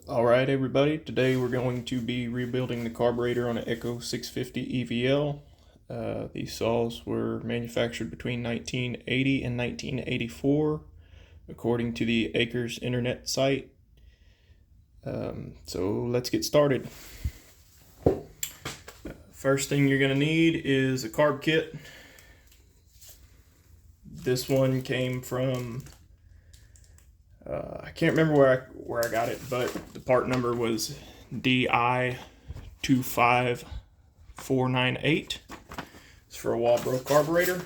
Alright everybody, today we're going to be rebuilding the carburetor on an Echo 650 EVL. These saws were manufactured between 1980 and 1984 according to the Acres internet site. So let's get started. First thing you're going to need is a carb kit. This one came from I can't remember where I got it, but the part number was DI25498. It's for a Walbro carburetor.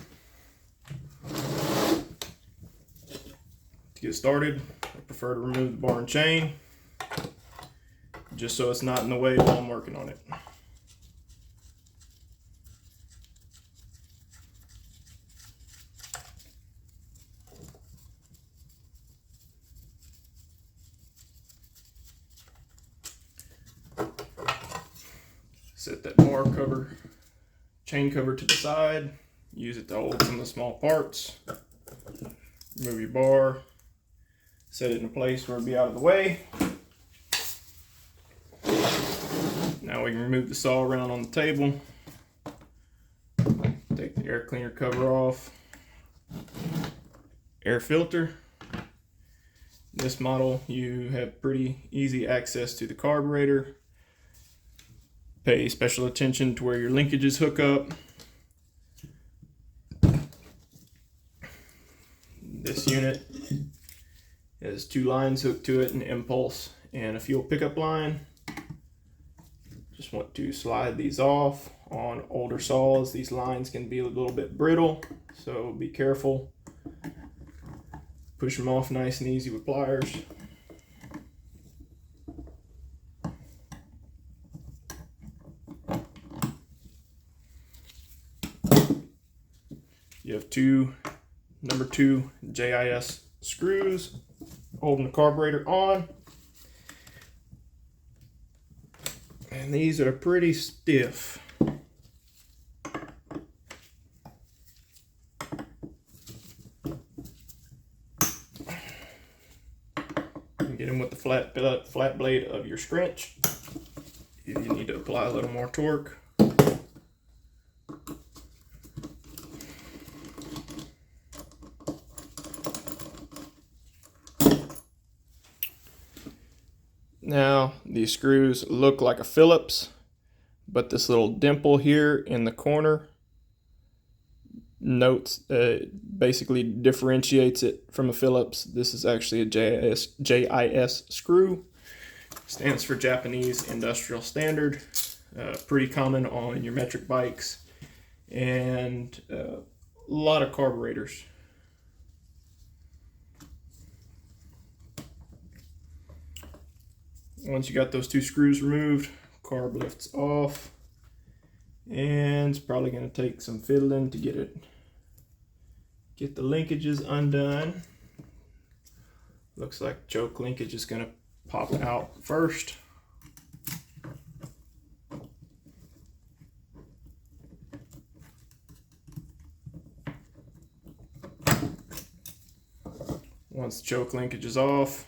To get started, I prefer to remove the bar and chain, just so it's not in the way while I'm working on it. Set that bar cover, chain cover to the side, use it to hold some of the small parts. Remove your bar, set it in a place where it'll be out of the way. Now we can remove the saw around on the table. Take the air cleaner cover off. Air filter. This model, you have pretty easy access to the carburetor. Pay special attention to where your linkages hook up. This unit has two lines hooked to it, an impulse and a fuel pickup line. Just want to slide these off. On older saws, these lines can be a little bit brittle, so be careful. Push them off nice and easy with pliers. You have two number 2 JIS screws holding the carburetor on. And these are pretty stiff. Get them with the flat blade of your wrench if you need to apply a little more torque. Now these screws look like a Phillips, but this little dimple here in the corner basically differentiates it from a Phillips. This is actually a JIS screw. Stands for Japanese Industrial Standard. Pretty common on your metric bikes and a lot of carburetors. Once you got those two screws removed, carb lifts off, and it's probably going to take some fiddling to get the linkages undone. Looks like choke linkage is going to pop out first. Once the choke linkage is off,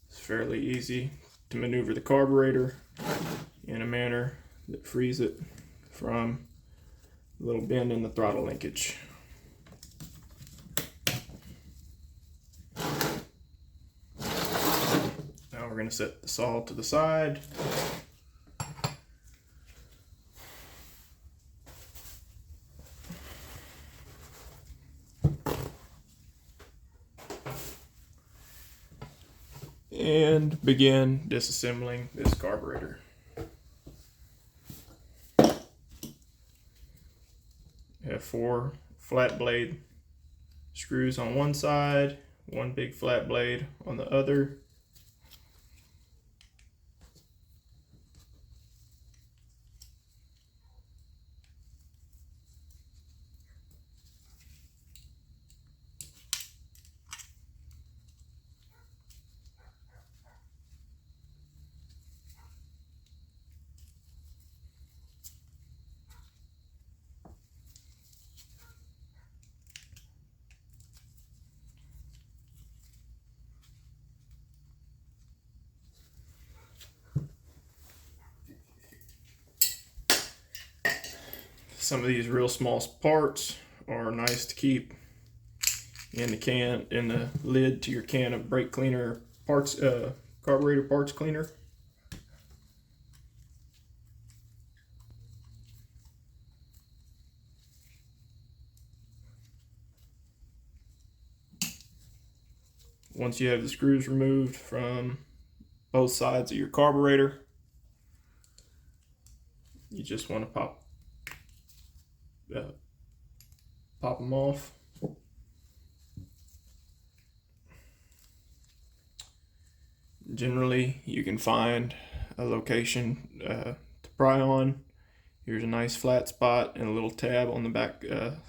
it's fairly easy to maneuver the carburetor in a manner that frees it from a little bend in the throttle linkage. Now we're going to set the saw to the side. And begin disassembling this carburetor. I have 4 flat blade screws on one side, one big flat blade on the other. Some of these real small parts are nice to keep in the lid to your can of brake cleaner parts, carburetor parts cleaner. Once you have the screws removed from both sides of your carburetor, you just want to pop them off. Generally, you can find a location to pry on. Here's a nice flat spot and a little tab on the back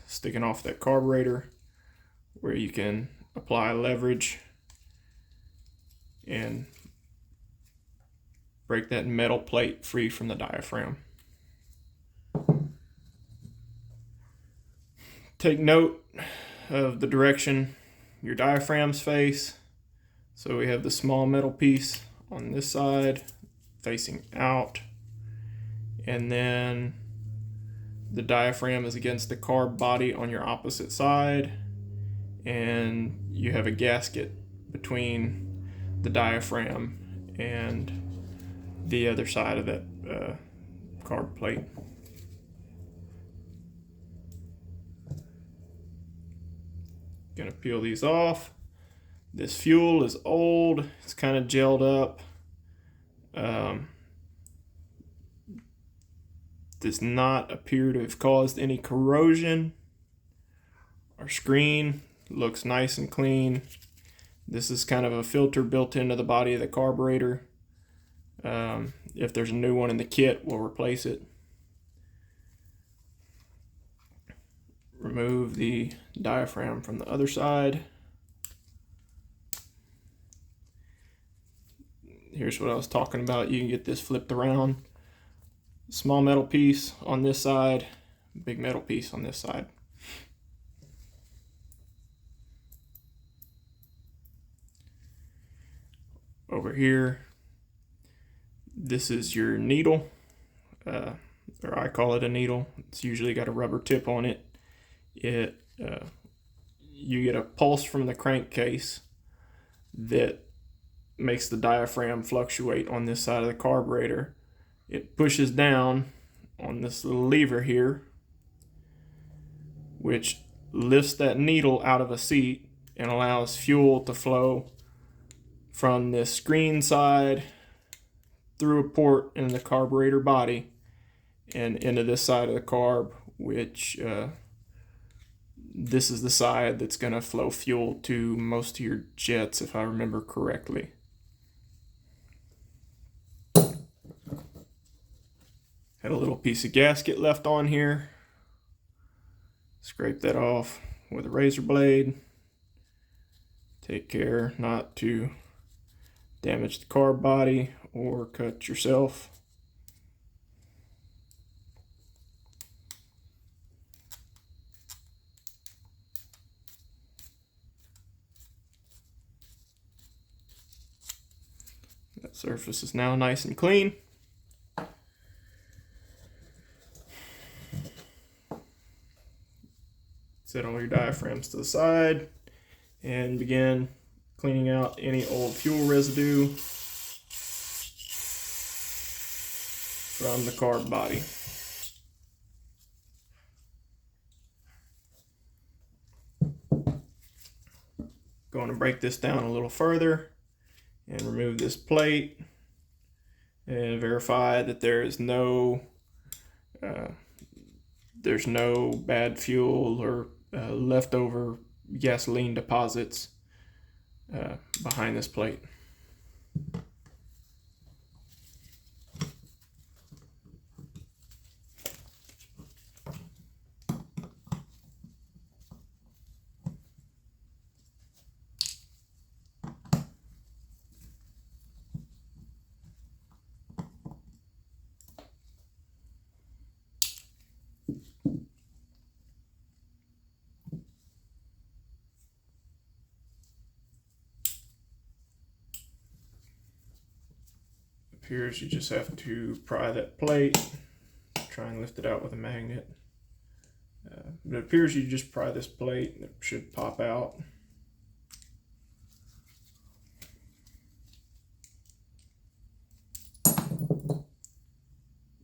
sticking off that carburetor where you can apply leverage and break that metal plate free from the diaphragm. Take note of the direction your diaphragms face. So we have the small metal piece on this side facing out, and then the diaphragm is against the carb body on your opposite side, and you have a gasket between the diaphragm and the other side of that carb plate. Gonna peel these off. This fuel is old, it's kind of gelled up. Does not appear to have caused any corrosion. Our screen looks nice and clean. This is kind of a filter built into the body of the carburetor. If there's a new one in the kit, we'll replace it. Remove the diaphragm from the other side. Here's what I was talking about. You can get this flipped around. Small metal piece on this side, big metal piece on this side. Over here, this is your needle, or I call it a needle. It's usually got a rubber tip on it. You get a pulse from the crankcase that makes the diaphragm fluctuate on this side of the carburetor. It pushes down on this little lever here, which lifts that needle out of a seat and allows fuel to flow from this screen side through a port in the carburetor body and into this side of the carb, which this is the side that's going to flow fuel to most of your jets, if I remember correctly. Had a little piece of gasket left on here. Scrape that off with a razor blade. Take care not to damage the carb body or cut yourself. That surface is now nice and clean. Set all your diaphragms to the side and begin cleaning out any old fuel residue from the carb body. Going to break this down a little further and remove this plate and verify that there's no bad fuel or leftover gasoline deposits behind this plate. Appears you just have to pry that plate, try and lift it out with a magnet. It appears you just pry this plate and it should pop out.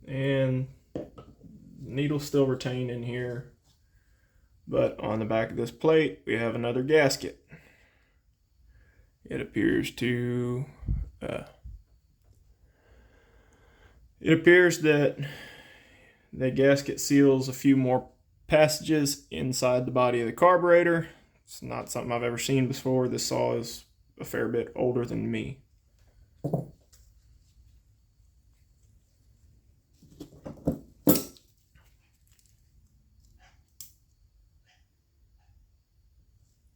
And needle's still retained in here, but on the back of this plate we have another gasket. It appears that the gasket seals a few more passages inside the body of the carburetor. It's not something I've ever seen before. This saw is a fair bit older than me.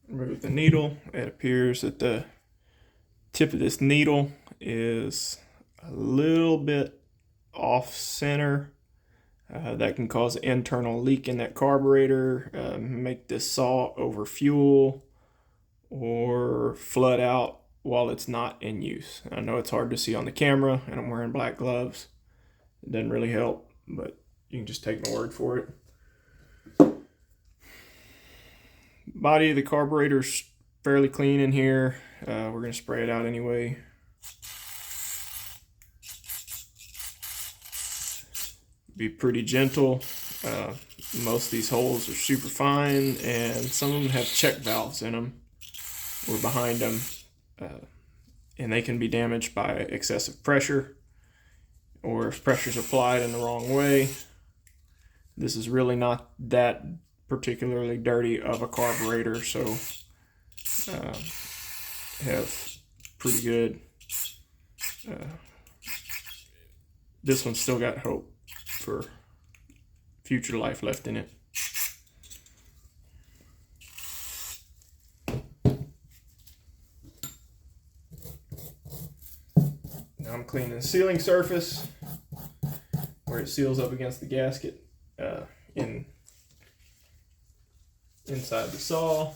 Remove the needle. It appears that the tip of this needle is a little bit off center. That can cause an internal leak in that carburetor, make this saw overfuel or flood out while it's not in use. I know it's hard to see on the camera and I'm wearing black gloves. It doesn't really help, but you can just take my word for it. Body of the carburetor's fairly clean in here. We're going to spray it out anyway. Be pretty gentle. Most of these holes are super fine, and some of them have check valves in them or behind them, and they can be damaged by excessive pressure or if pressure's applied in the wrong way. This is really not that particularly dirty of a carburetor, so have pretty good. This one's still got hope for future life left in it. Now I'm cleaning the sealing surface where it seals up against the gasket inside the saw.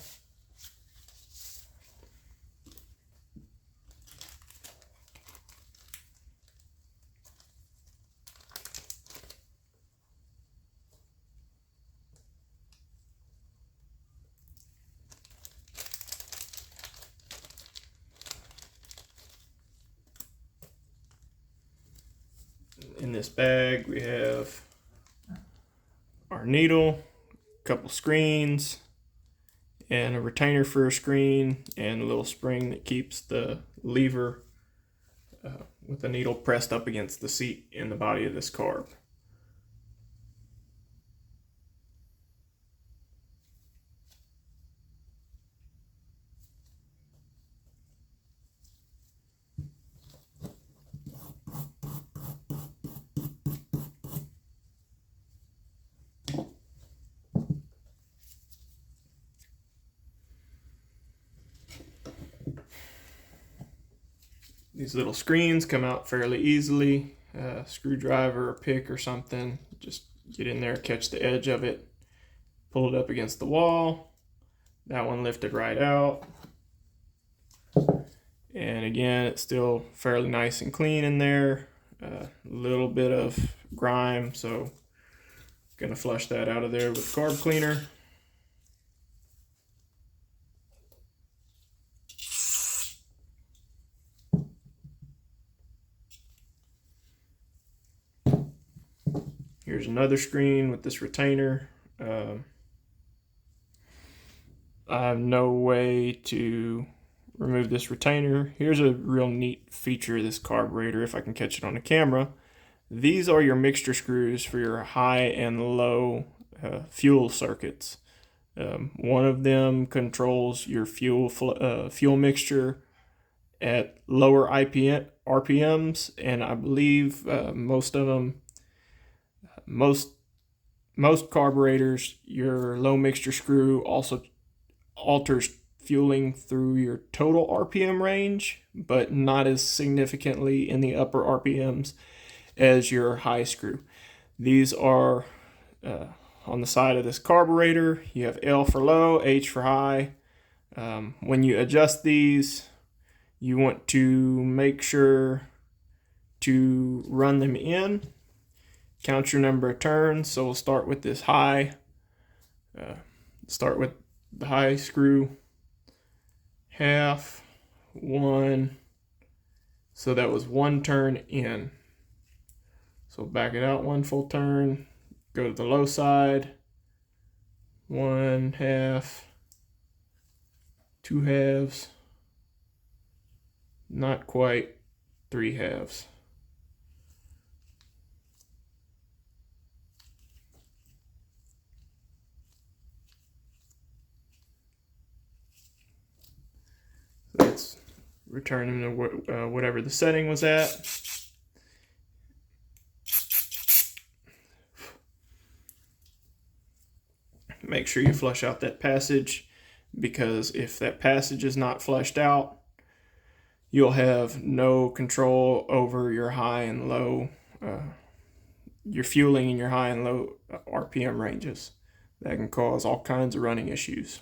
In this bag we have our needle, a couple screens, and a retainer for a screen, and a little spring that keeps the lever with the needle pressed up against the seat in the body of this carb. These little screens come out fairly easily. Screwdriver or pick or something, just get in there, catch the edge of it, pull it up against the wall. That one lifted right out. And again, it's still fairly nice and clean in there. A little bit of grime, so gonna flush that out of there with carb cleaner. Here's another screen with this retainer. I have no way to remove this retainer. Here's a real neat feature of this carburetor, if I can catch it on the camera. These are your mixture screws for your high and low fuel circuits. One of them controls your fuel mixture at lower RPMs, and I believe most of them, most carburetors, your low mixture screw also alters fueling through your total RPM range, but not as significantly in the upper RPMs as your high screw. These are on the side of this carburetor. You have L for low, H for high. When you adjust these, you want to make sure to run them in. Count your number of turns. So we'll start with this high. Start with the high screw, half, one. So that was one turn in. So back it out one full turn, go to the low side, 1/2, 2/2, not quite, 3/2. That's returning to whatever the setting was at. Make sure you flush out that passage, because if that passage is not flushed out, you'll have no control over your high and low, your fueling in your high and low RPM ranges. That can cause all kinds of running issues.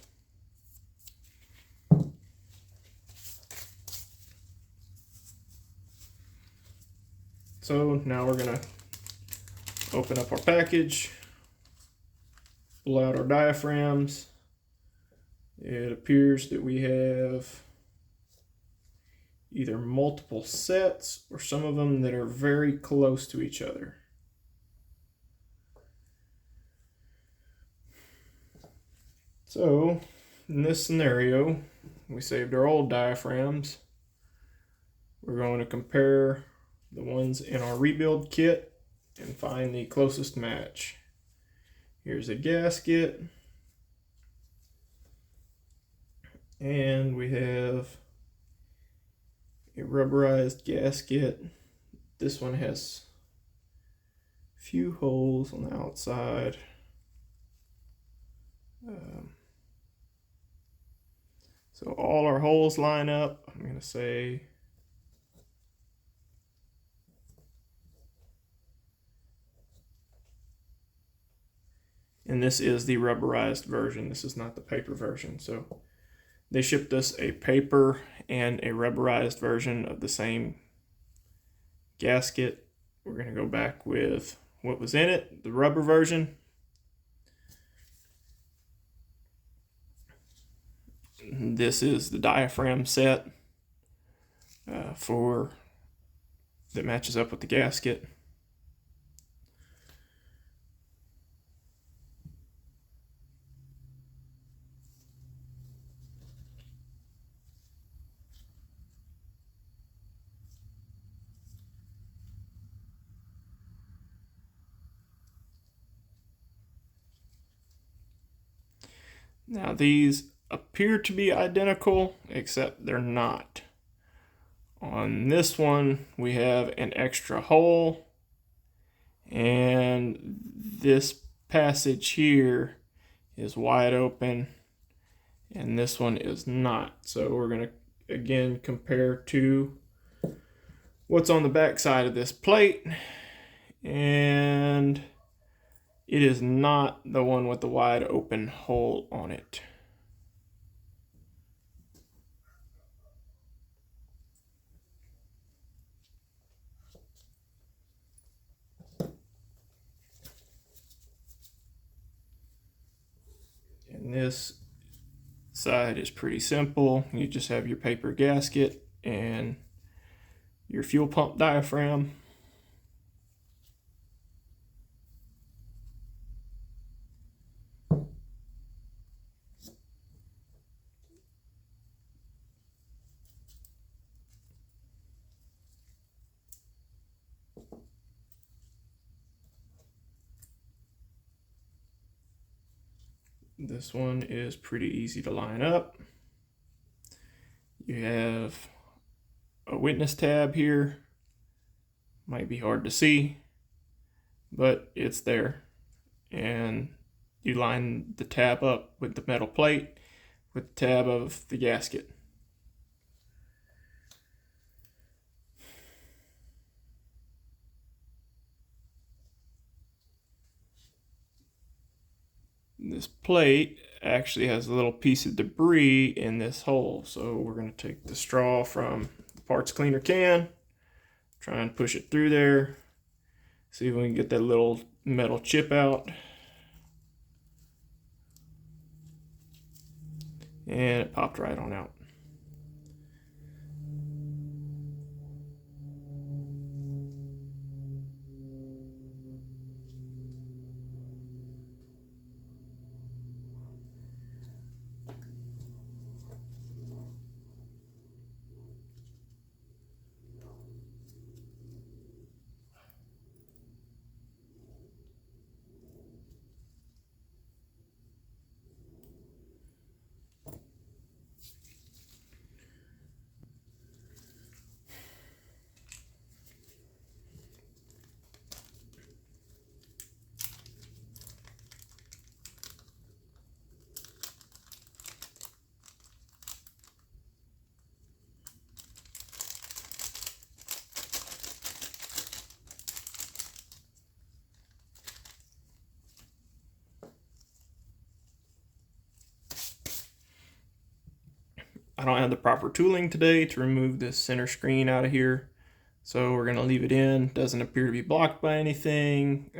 So now we're gonna open up our package, pull out our diaphragms. It appears that we have either multiple sets or some of them that are very close to each other. So in this scenario, we saved our old diaphragms. We're going to compare the ones in our rebuild kit and find the closest match. Here's a gasket, and we have a rubberized gasket. This one has a few holes on the outside. So all our holes line up. I'm going to say and this is the rubberized version. This is not the paper version. So they shipped us a paper and a rubberized version of the same gasket. We're going to go back with what was in it, the rubber version. This is the diaphragm set that matches up with the gasket. Now these appear to be identical, except they're not. On this one, we have an extra hole, and this passage here is wide open, and this one is not. So we're going to again compare to what's on the back side of this plate, and it is not the one with the wide open hole on it. And this side is pretty simple. You just have your paper gasket and your fuel pump diaphragm. This one is pretty easy to line up. You have a witness tab here. Might be hard to see, but it's there. And you line the tab up with the metal plate with the tab of the gasket. This plate actually has a little piece of debris in this hole, so we're going to take the straw from the parts cleaner can, try and push it through there, see if we can get that little metal chip out. and it popped right on out. I don't have the proper tooling today to remove this center screen out of here, so we're going to leave it in. Doesn't appear to be blocked by anything.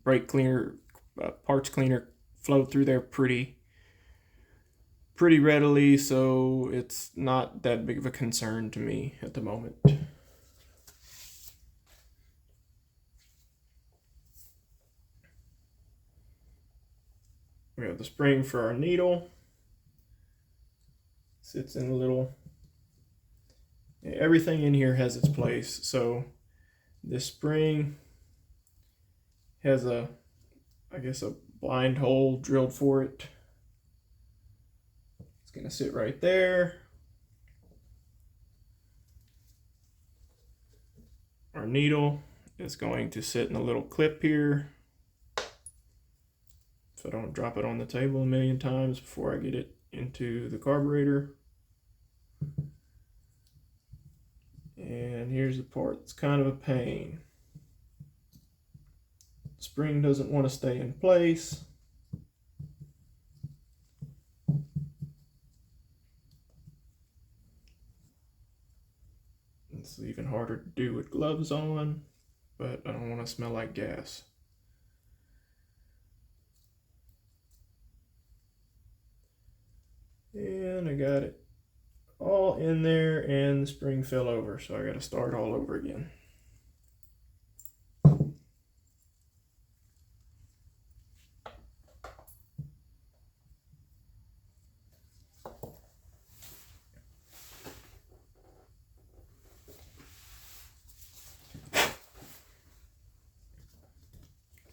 Brake cleaner, parts cleaner flowed through there pretty readily, so it's not that big of a concern to me at the moment. We have the spring for our needle. Sits in a little, everything in here has its place. So this spring has a blind hole drilled for it. It's gonna sit right there. Our needle is going to sit in a little clip here, so I don't drop it on the table a million times before I get it into the carburetor. And here's the part that's kind of a pain. The spring doesn't want to stay in place. It's even harder to do with gloves on, but I don't want to smell like gas. And I got it all in there, and the spring fell over, so I got to start all over again.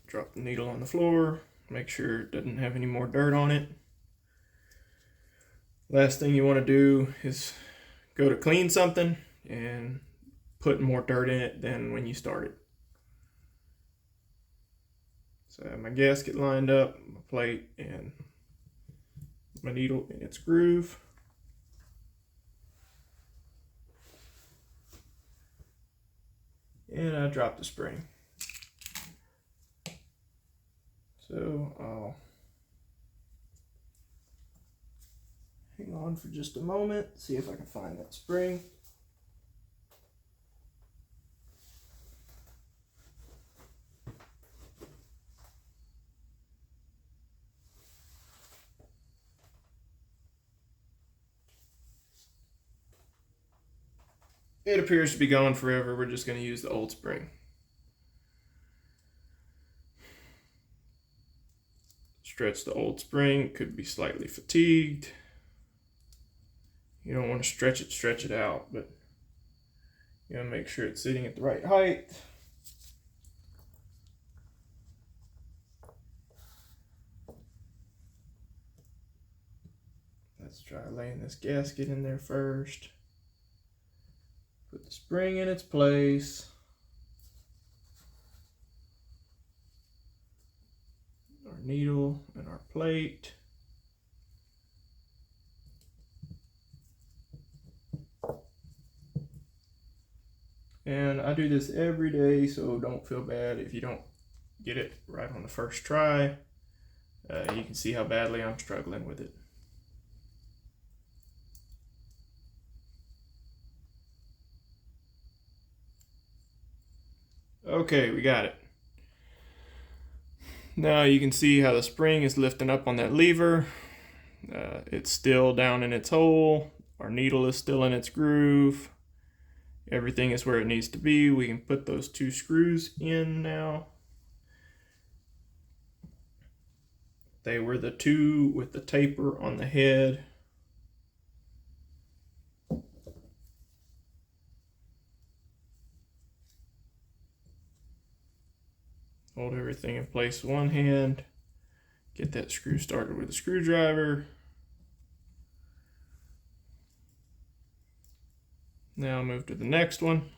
Drop the needle on the floor, make sure it doesn't have any more dirt on it. Last thing you want to do is go to clean something and put more dirt in it than when you started. So I have my gasket lined up, my plate, and my needle in its groove. And I drop the spring. So I'll hang on for just a moment, see if I can find that spring. It appears to be gone forever. We're just going to use the old spring. Stretch the old spring, could be slightly fatigued. You don't want to stretch it out, but you gotta make sure it's sitting at the right height. Let's try laying this gasket in there first. Put the spring in its place. Our needle and our plate. And I do this every day, so don't feel bad if you don't get it right on the first try. You can see how badly I'm struggling with it. Okay, we got it. Now you can see how the spring is lifting up on that lever. It's still down in its hole. Our needle is still in its groove. Everything is where it needs to be. We can put those 2 screws in now. They were the 2 with the taper on the head. Hold everything in place with one hand. Get that screw started with a screwdriver. Now move to the next one.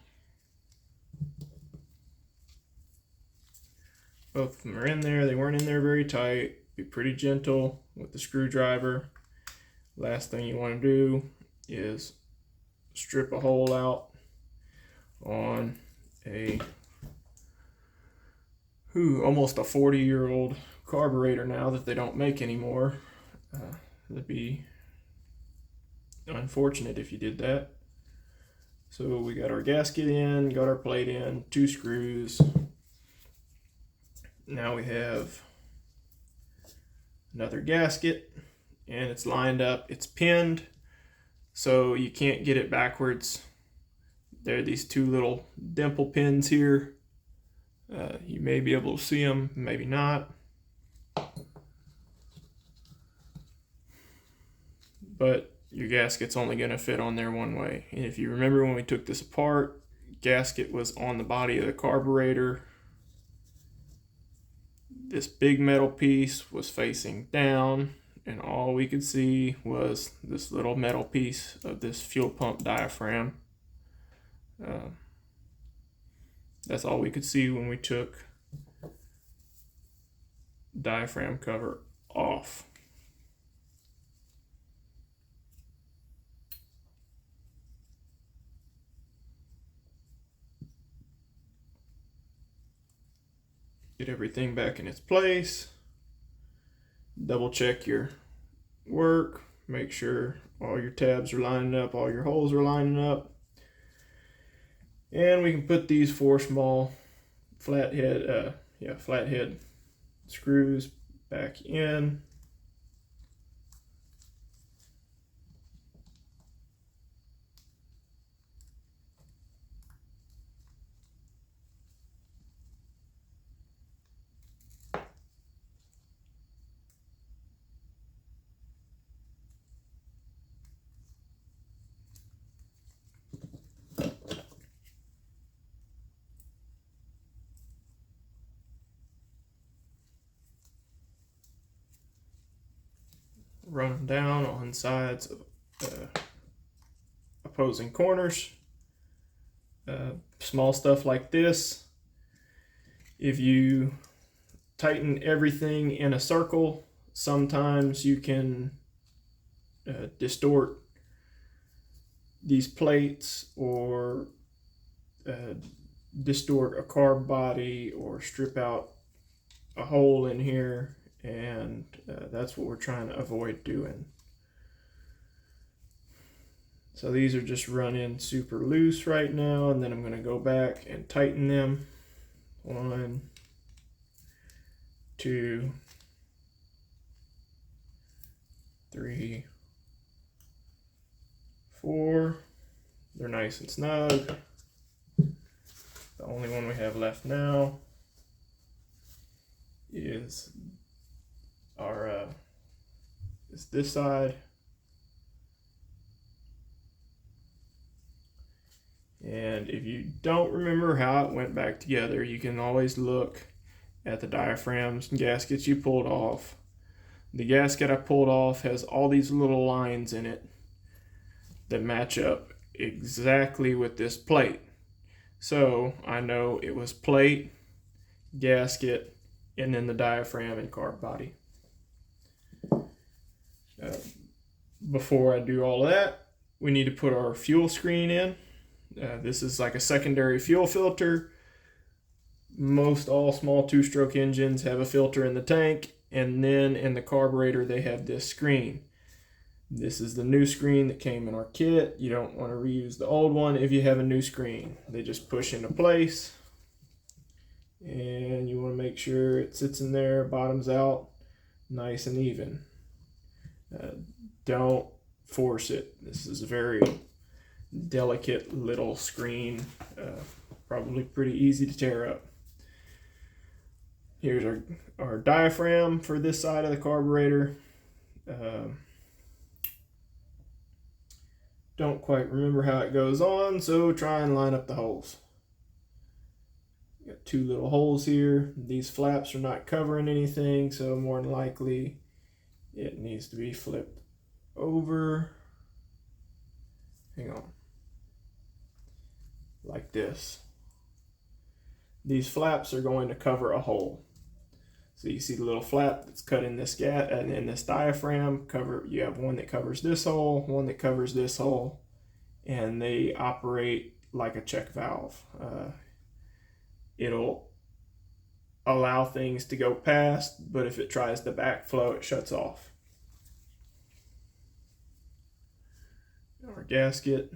Both of them are in there. They weren't in there very tight. Be pretty gentle with the screwdriver. Last thing you want to do is strip a hole out on a almost a 40-year-old carburetor now that they don't make anymore. That'd be unfortunate if you did that. So we got our gasket in, got our plate in, 2 screws. Now we have another gasket, and it's lined up, it's pinned, so you can't get it backwards. There are these 2 little dimple pins here. You may be able to see them, maybe not. But your gasket's only going to fit on there one way. And if you remember when we took this apart, gasket was on the body of the carburetor. This big metal piece was facing down, and all we could see was this little metal piece of this fuel pump diaphragm. That's all we could see when we took diaphragm cover off. Get everything back in its place. Double check your work. Make sure all your tabs are lining up, all your holes are lining up. And we can put these 4 small flathead screws back in. Run them down on sides of opposing corners. Small stuff like this, if you tighten everything in a circle, sometimes you can distort these plates, or distort a carb body, or strip out a hole in here, and that's what we're trying to avoid doing. So these are just run in super loose right now, and then I'm going to go back and tighten them. 1, 2, 3, 4. They're nice and snug. The only one we have left now is our is this side. And if you don't remember how it went back together, you can always look at the diaphragms and gaskets you pulled off. The gasket I pulled off has all these little lines in it that match up exactly with this plate. So I know it was plate, gasket, and then the diaphragm and carb body. Before I do all of that, we need to put our fuel screen in. This is like a secondary fuel filter. Most all small 2-stroke engines have a filter in the tank, and then in the carburetor they have this screen. This is the new screen that came in our kit. You don't want to reuse the old one if you have a new screen. They just push into place, and you want to make sure it sits in there, bottoms out, nice and even. Don't force it. This is a very delicate little screen, probably pretty easy to tear up. Here's our diaphragm for this side of the carburetor. Don't quite remember how it goes on, so try and line up the holes. Got two little holes here. These flaps are not covering anything, so more than likely it needs to be flipped over. Hang on. Like this. These flaps are going to cover a hole. So you see the little flap that's cut in this gap and in this diaphragm. You have one that covers this hole, one that covers this hole, and they operate like a check valve. It'll allow things to go past, but if it tries to backflow, it shuts off. Our gasket.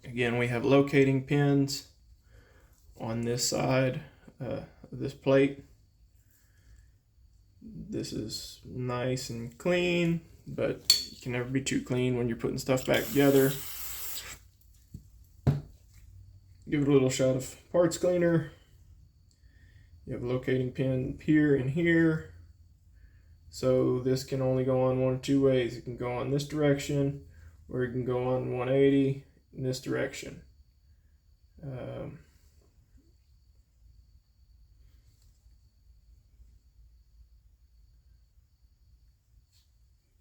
Again, we have locating pins on this side of this plate. This is nice and clean, but you can never be too clean when you're putting stuff back together. Give it a little shot of parts cleaner. You have a locating pin here and here. So this can only go on one of two ways. It can go on this direction, or it can go on 180 in this direction.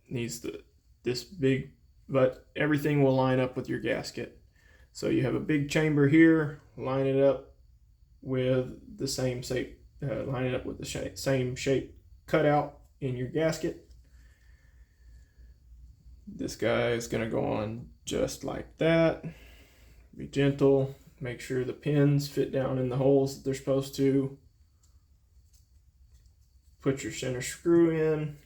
Needs this big, but everything will line up with your gasket. So you have a big chamber here, line it up with the same shape, line it up with the same shape cutout in your gasket. This guy is going to go on just like that. Be gentle, make sure the pins fit down in the holes that they're supposed to. Put your center screw in.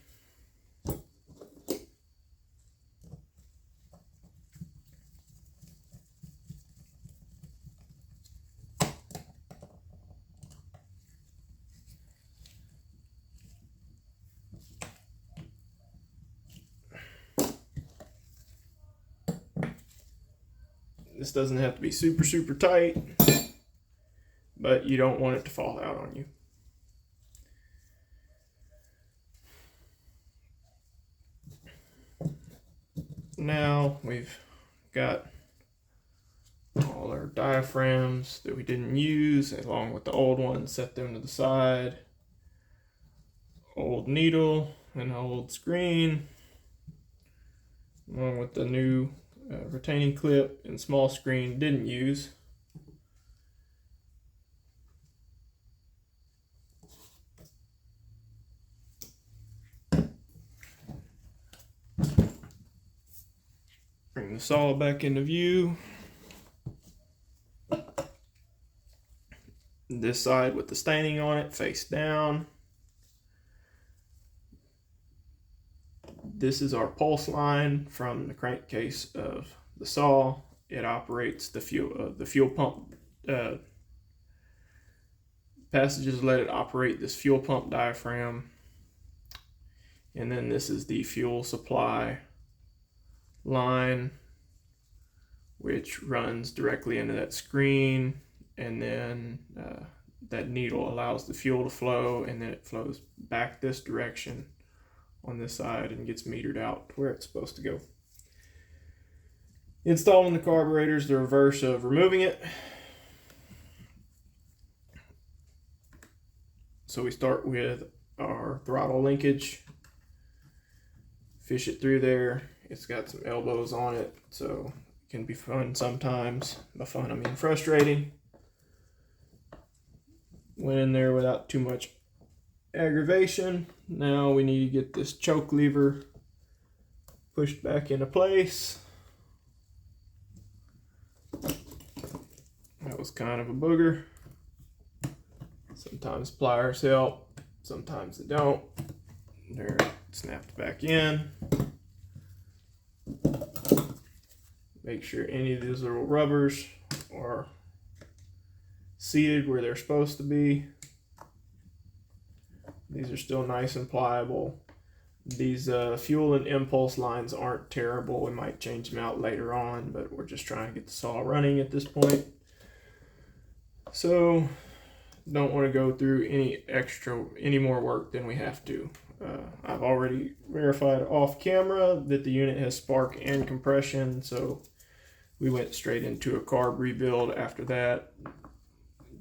This doesn't have to be super, super tight, but you don't want it to fall out on you. Now we've got all our diaphragms that we didn't use, along with the old ones, set them to the side. Old needle and old screen, along with the new retaining clip and small screen didn't use. Bring the saw back into view. This side with the staining on it, face down. This is our pulse line from the crankcase of the saw. It operates the fuel pump passages. Let it operate this fuel pump diaphragm, and then this is the fuel supply line, which runs directly into that screen, and then that needle allows the fuel to flow, and then it flows back this direction on this side and gets metered out where it's supposed to go. Installing the carburetor is the reverse of removing it. So we start with our throttle linkage, fish it through there. It's got some elbows on it, so it can be fun sometimes. By fun, I mean frustrating. Went in there without too much aggravation. Now we need to get this choke lever pushed back into place. That was kind of a booger. Sometimes pliers help, sometimes they don't. There, it snapped back in. Make sure any of these little rubbers are seated where they're supposed to be. These are still nice and pliable. These fuel and impulse lines aren't terrible. We might change them out later on, but we're just trying to get the saw running at this point. So don't want to go through any more work than we have to. I've already verified off camera that the unit has spark and compression, so we went straight into a carb rebuild after that.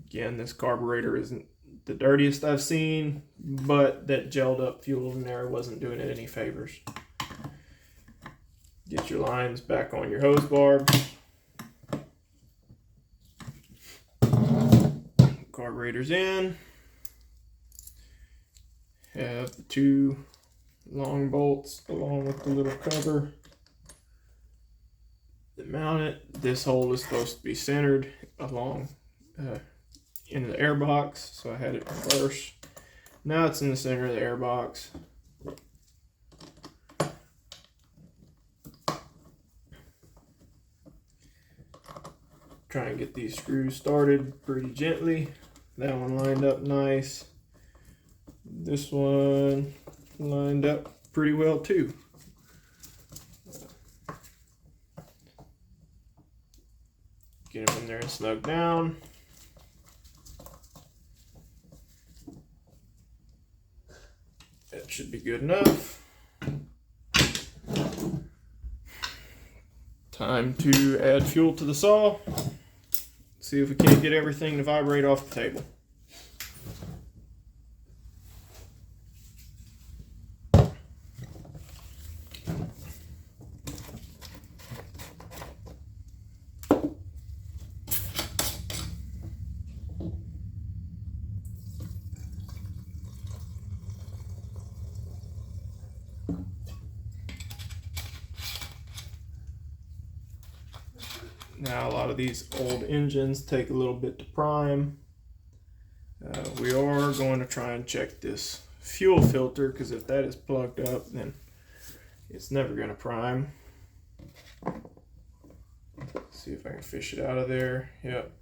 Again, this carburetor isn't the dirtiest I've seen, but that gelled up fuel in there wasn't doing it any favors. Get your lines back on your hose barb. Carburetor's in. Have the 2 long bolts along with the little cover that mount it. This hole is supposed to be centered along into the air box, so I had it reversed. Now it's in the center of the air box. Try and get these screws started pretty gently. That one lined up nice. This one lined up pretty well too. Get them in there and snug down. That should be good enough. Time to add fuel to the saw. See if we can't get everything to vibrate off the table. Now a lot of these old engines take a little bit to prime. We are going to try and check this fuel filter, because if that is plugged up, then it's never going to prime. See if I can fish it out of there. Yep.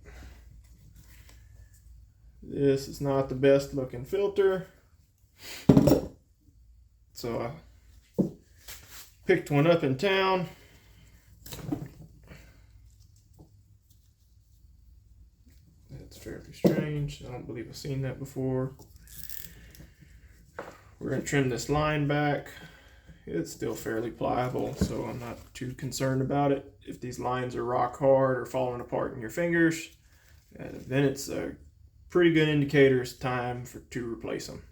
This is not the best looking filter. So I picked one up in town. Fairly strange. I don't believe I've seen that before. We're going to trim this line back. It's still fairly pliable, so I'm not too concerned about it. If these lines are rock hard or falling apart in your fingers, then it's a pretty good indicator it's time to replace them.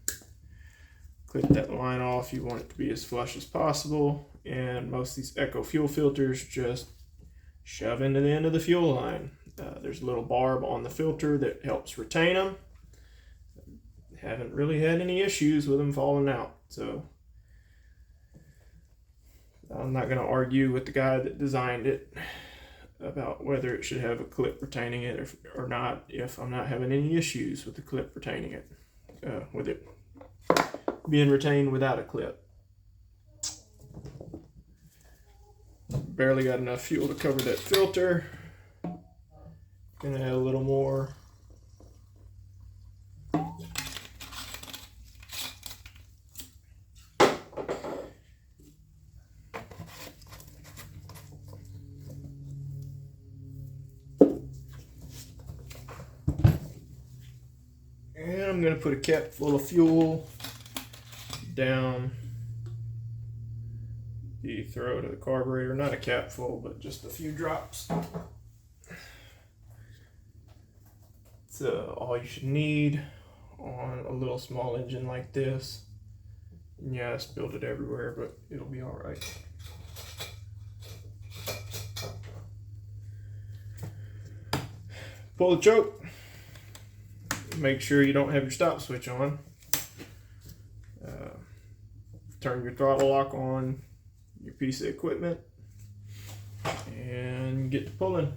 Clip that line off. You want it to be as flush as possible, and most of these Echo fuel filters just shove into the end of the fuel line. There's a little barb on the filter that helps retain them. Haven't really had any issues with them falling out, so I'm not going to argue with the guy that designed it about whether it should have a clip retaining it or not, if I'm not having any issues with the clip retaining it, with it being retained without a clip. Barely got enough fuel to cover that filter. Gonna add a little more. And I'm gonna put a cap full of fuel down the throat of the carburetor. Not a cap full, but just a few drops. It's all you should need on a little small engine like this. And yeah, I spilled it everywhere, but it'll be all right. Pull the choke. Make sure you don't have your stop switch on. Turn your throttle lock on your piece of equipment and get to pulling.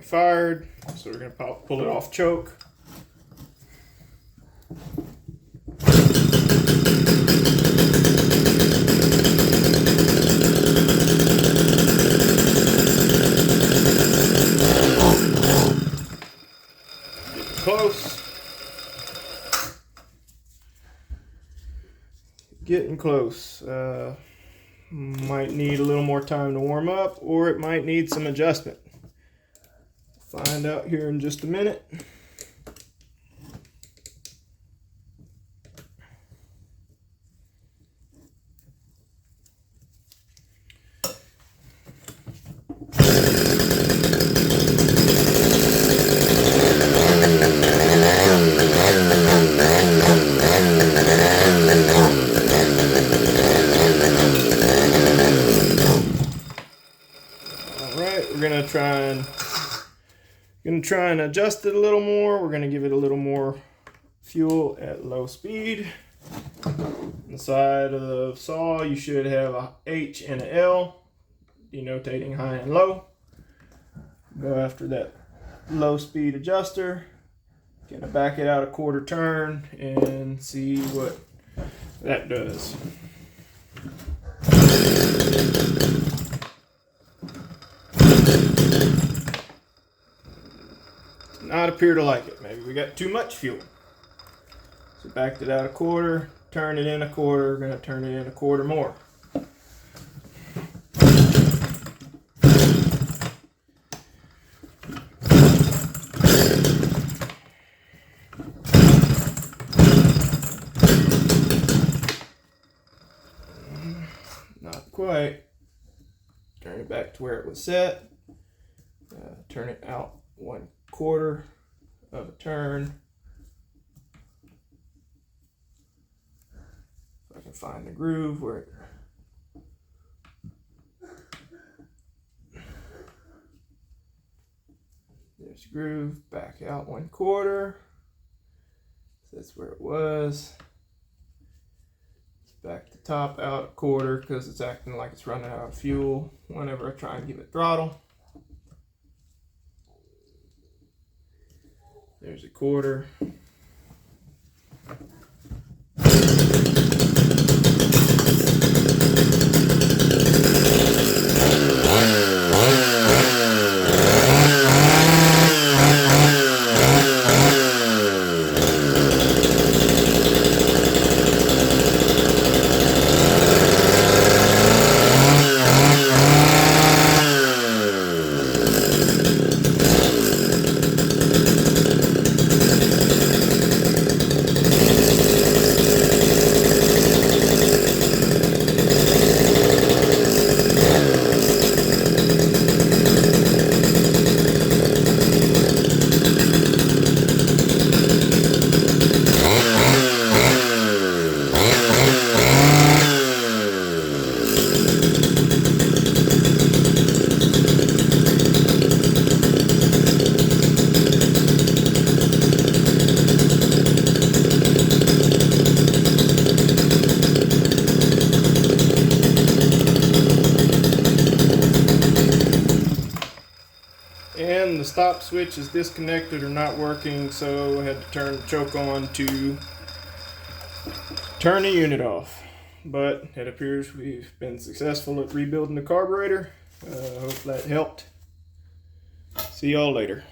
fired, so we're going to pull it off choke. Getting close. Getting close. Might need a little more time to warm up, or it might need some adjustment. Find out here in just a minute. We're gonna try and adjust it a little more. We're gonna give it a little more fuel at low speed. On the side of the saw, you should have a H and a L, denotating high and low. Go after that low speed adjuster. Gonna back it out a quarter turn and see what that does. Not appear to like it. Maybe we got too much fuel. So backed it out a quarter, turn it in a quarter, we're gonna turn it in a quarter more. Not quite. Turn it back to where it was set. Turn it out 1/4 of a turn. If I can find the groove where it there's the groove, back out 1/4. So that's where it was. Back the top out 1/4 because it's acting like it's running out of fuel whenever I try and give it throttle. There's 1/4. And the stop switch is disconnected or not working, so I had to turn the choke on to turn the unit off. But it appears we've been successful at rebuilding the carburetor. Hope that helped. See y'all later.